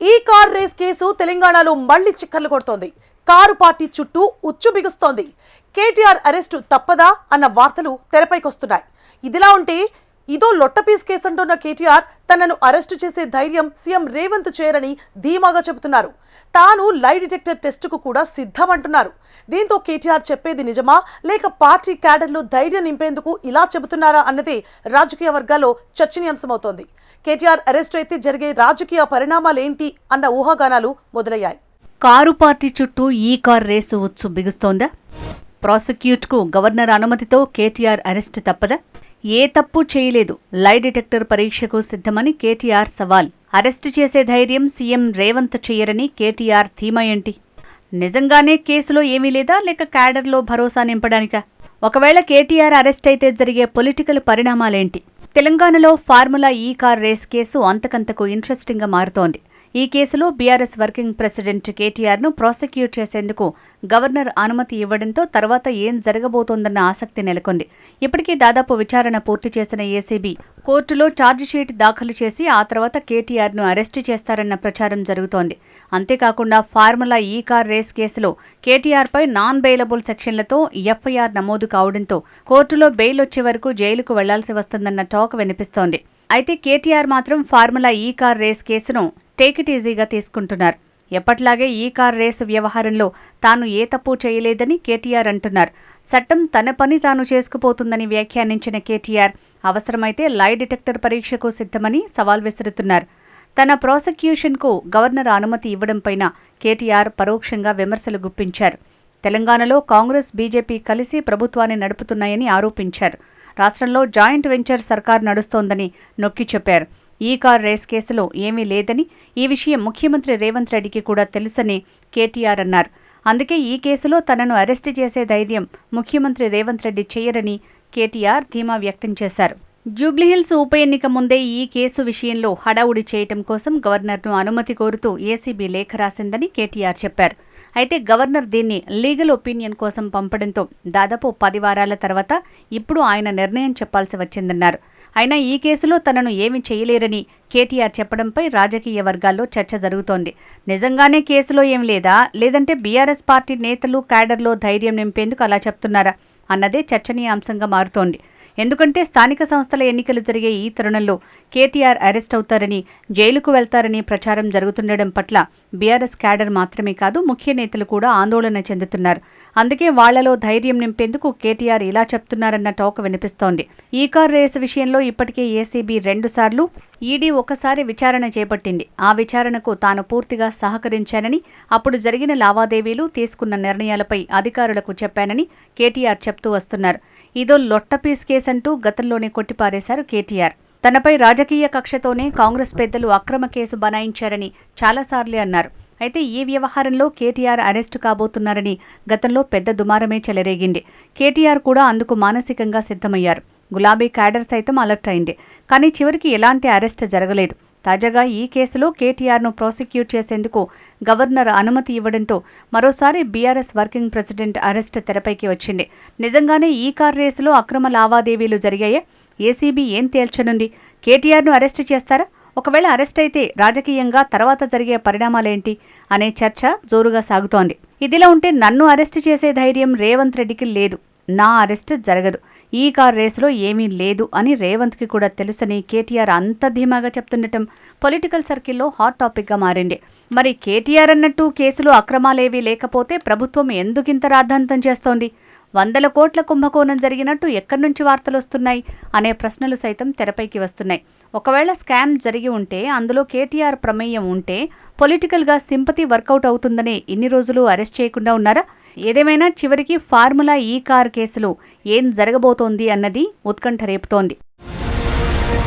ఈ car race case తెలంగాణలో మళ్లీ చిక్కర్లు కొడుతోంది. కారు పార్టీ చుట్టూ ఉచ్చు బిగుస్తోంది. కేటీఆర్ అరెస్టు తప్పదా అన్న వార్తలు తెరపైకొస్తున్నాయి. ఇదిలా ఉంటే ఇదో లొట్టపీస్ కేసు అంటున్న కేటీఆర్ తనను అరెస్టు చేసే ధైర్యం సీఎం రేవంత్ చేయరని ధీమాగా చెబుతున్నారు. తాను లై డిటెక్టర్ టెస్టుకు కూడా సిద్ధమంటున్నారు. దీంతో కేటీఆర్ చెప్పేది నిజమా లేక పార్టీ క్యాడర్లో ధైర్యం నింపేందుకు ఇలా చెబుతున్నారా అన్నదే రాజకీయ వర్గాల్లో చర్చనీయాంశమవుతోంది. కేటీఆర్ అరెస్టు అయితే జరిగే రాజకీయ పరిణామాలేంటి అన్న ఊహాగానాలు మొదలయ్యాయి. కారు పార్టీ చుట్టూ ఈ కార్ రేసు ఉచ్చు బిగుస్తోందా? ప్రాసిక్యూట్కు గవర్నర్ అనుమతితో కేటీఆర్ అరెస్టు తప్పదా? ఏ తప్పు చేయలేదు, లై డిటెక్టర్ పరీక్షకు సిద్ధమని కేటీఆర్ సవాల్. అరెస్టు చేసే ధైర్యం సీఎం రేవంత్ చెయ్యరని కేటీఆర్ ధీమా ఏంటి? నిజంగానే కేసులో ఏమీ లేదా లేక క్యాడర్లో భరోసా నింపడానికా? ఒకవేళ కేటీఆర్ అరెస్ట్ అయితే జరిగే పొలిటికల్ పరిణామాలేంటి? తెలంగాణలో ఫార్ములా ఈ కార్ రేస్ కేసు అంతకంతకు ఇంట్రెస్టింగ్గా మారుతోంది. ఈ కేసులో బీఆర్ఎస్ వర్కింగ్ ప్రెసిడెంట్ కేటీఆర్ను ప్రాసిక్యూట్ చేసేందుకు గవర్నర్ అనుమతి ఇవ్వడంతో తర్వాత ఏం జరగబోతోందన్న ఆసక్తి నెలకొంది. ఇప్పటికీ దాదాపు విచారణ పూర్తి చేసిన ఏసీబీ కోర్టులో ఛార్జిషీట్ దాఖలు చేసి ఆ తర్వాత కేటీఆర్ను అరెస్టు చేస్తారన్న ప్రచారం జరుగుతోంది. అంతేకాకుండా ఫార్ములా ఈ కార్ రేస్ కేసులో కేటీఆర్పై నాన్ బెయిలబుల్ సెక్షన్లతో ఎఫ్ఐఆర్ నమోదు కావడంతో కోర్టులో బెయిల్ వచ్చే వరకు జైలుకు వెళ్లాల్సి వస్తుందన్న టాక్ వినిపిస్తోంది. అయితే కేటీఆర్ మాత్రం ఫార్ములా ఈ కార్ రేస్ కేసును టేక్ ఇట్ ఈజీగా తీసుకుంటున్నారు. ఎప్పట్లాగే ఈ కార్ రేసు వ్యవహారంలో తాను ఏ తప్పు చేయలేదని కేటీఆర్ అంటున్నారు. చట్టం తన పని తాను చేసుకుపోతుందని వ్యాఖ్యానించిన కేటీఆర్ అవసరమైతే లై డిటెక్టర్ పరీక్షకు సిద్ధమని సవాల్ విసురుతున్నారు. తన ప్రాసిక్యూషన్కు గవర్నర్ అనుమతి ఇవ్వడంపైన కేటీఆర్ పరోక్షంగా విమర్శలు గుప్పించారు. తెలంగాణలో కాంగ్రెస్ బీజేపీ కలిసి ప్రభుత్వాన్ని నడుపుతున్నాయని ఆరోపించారు. రాష్ట్రంలో జాయింట్ వెంచర్ సర్కార్ నడుస్తోందని నొక్కి చెప్పారు. ఈ కార్ రేస్ కేసులో ఏమీ లేదని, ఈ విషయం ముఖ్యమంత్రి రేవంత్ రెడ్డికి కూడా తెలుసని కేటీఆర్ అన్నారు. అందుకే ఈ కేసులో తనను అరెస్టు చేసే ధైర్యం ముఖ్యమంత్రి రేవంత్ రెడ్డి చేయరని కేటీఆర్ ధీమా వ్యక్తం చేశారు. జూబ్లీహిల్స్ ఉప ఎన్నిక ముందే ఈ కేసు విషయంలో హడావుడి చేయటం కోసం గవర్నర్ను అనుమతి కోరుతూ ఏసీబీ లేఖ రాసిందని కేటీఆర్ చెప్పారు. అయితే గవర్నర్ దీన్ని లీగల్ ఒపీనియన్ కోసం పంపడంతో దాదాపు 10 వారాల తర్వాత ఇప్పుడు ఆయన నిర్ణయం చెప్పాల్సి వచ్చిందన్నారు. అయినా ఈ కేసులో తనను ఏమీ చేయలేరని కేటీఆర్ చెప్పడంపై రాజకీయ వర్గాల్లో చర్చ జరుగుతోంది. నిజంగానే కేసులో ఏం లేదా, లేదంటే బీఆర్ఎస్ పార్టీ నేతలు క్యాడర్లో ధైర్యం నింపేందుకు అలా చెప్తున్నారా అన్నదే చర్చనీయాంశంగా మారుతోంది. ఎందుకంటే స్థానిక సంస్థల ఎన్నికలు జరిగే ఈ తరుణంలో కేటీఆర్ అరెస్ట్ అవుతారని, జైలుకు వెళ్తారని ప్రచారం జరుగుతుండడం పట్ల బీఆర్ఎస్ క్యాడర్ మాత్రమే కాదు ముఖ్య నేతలు కూడా ఆందోళన చెందుతున్నారు. అందుకే వాళ్లలో ధైర్యం నింపేందుకు కేటీఆర్ ఇలా చెప్తున్నారన్న టాక్ వినిపిస్తోంది. ఈ కార్ రేసు విషయంలో ఇప్పటికే ఏసీబీ 2 సార్లు, ఈడీ ఒకసారి విచారణ చేపట్టింది. ఆ విచారణకు తాను పూర్తిగా సహకరించానని, అప్పుడు జరిగిన లావాదేవీలు, తీసుకున్న నిర్ణయాలపై అధికారులకు చెప్పానని కేటీఆర్ చెప్తూ వస్తున్నారు. ఇదో లొట్టపీస్ కేసంటూ గతంలోనే కొట్టిపారేశారు కేటీఆర్. తనపై రాజకీయ కక్షతోనే కాంగ్రెస్ పెద్దలు అక్రమ కేసు బనాయించారని చాలాసార్లే అన్నారు. అయితే ఈ వ్యవహారంలో కేటీఆర్ అరెస్టు కాబోతున్నారని గతంలో పెద్ద దుమారమే చెలరేగింది. కేటీఆర్ కూడా అందుకు మానసికంగా సిద్ధమయ్యారు. గులాబీ క్యాడర్ సైతం అలర్ట్ అయింది. కానీ చివరికి ఎలాంటి అరెస్ట్ జరగలేదు. తాజాగా ఈ కేసులో కేటీఆర్ను ప్రాసిక్యూట్ చేసేందుకు గవర్నర్ అనుమతి ఇవ్వడంతో మరోసారి బీఆర్ఎస్ వర్కింగ్ ప్రెసిడెంట్ అరెస్ట్ తెరపైకి వచ్చింది. నిజంగానే ఈ కార్ రేసులో అక్రమ లావాదేవీలు జరిగాయా? ఏసీబీ ఏం తేల్చనుంది? కేటీఆర్ను అరెస్టు చేస్తారా? ఒకవేళ అరెస్ట్ అయితే రాజకీయంగా తర్వాత జరిగే పరిణామాలేంటి అనే చర్చ జోరుగా సాగుతోంది. ఇదిలా ఉంటే నన్ను అరెస్టు చేసే ధైర్యం రేవంత్ రెడ్డికి లేదు, నా అరెస్టు జరగదు, ఈ కార్ రేసులో ఏమీ లేదు అని రేవంత్కి కూడా తెలుసని కేటీఆర్ అంత ధీమాగా చెప్తుండటం పొలిటికల్ సర్కిల్లో హాట్ టాపిక్గా మారింది. మరి కేటీఆర్ అన్నట్టు కేసులో అక్రమాలేవీ లేకపోతే ప్రభుత్వం ఎందుకింత రాద్ధాంతం చేస్తోంది? 100 కోట్ల కుంభకోణం జరిగినట్టు ఎక్కడి నుంచి వార్తలు వస్తున్నాయి అనే ప్రశ్నలు సైతం తెరపైకి వస్తున్నాయి. ఒకవేళ స్కామ్ జరిగి ఉంటే, అందులో కేటీఆర్ ప్రమేయం ఉంటే పొలిటికల్గా సింపతి వర్కౌట్ అవుతుందనే ఇన్ని రోజులు అరెస్ట్ చేయకుండా ఉన్నారా? ఏదేమైనా చివరికి ఫార్ములా ఈ కార్ కేసులో ఏం జరగబోతోంది అన్నది ఉత్కంఠ రేపుతోంది.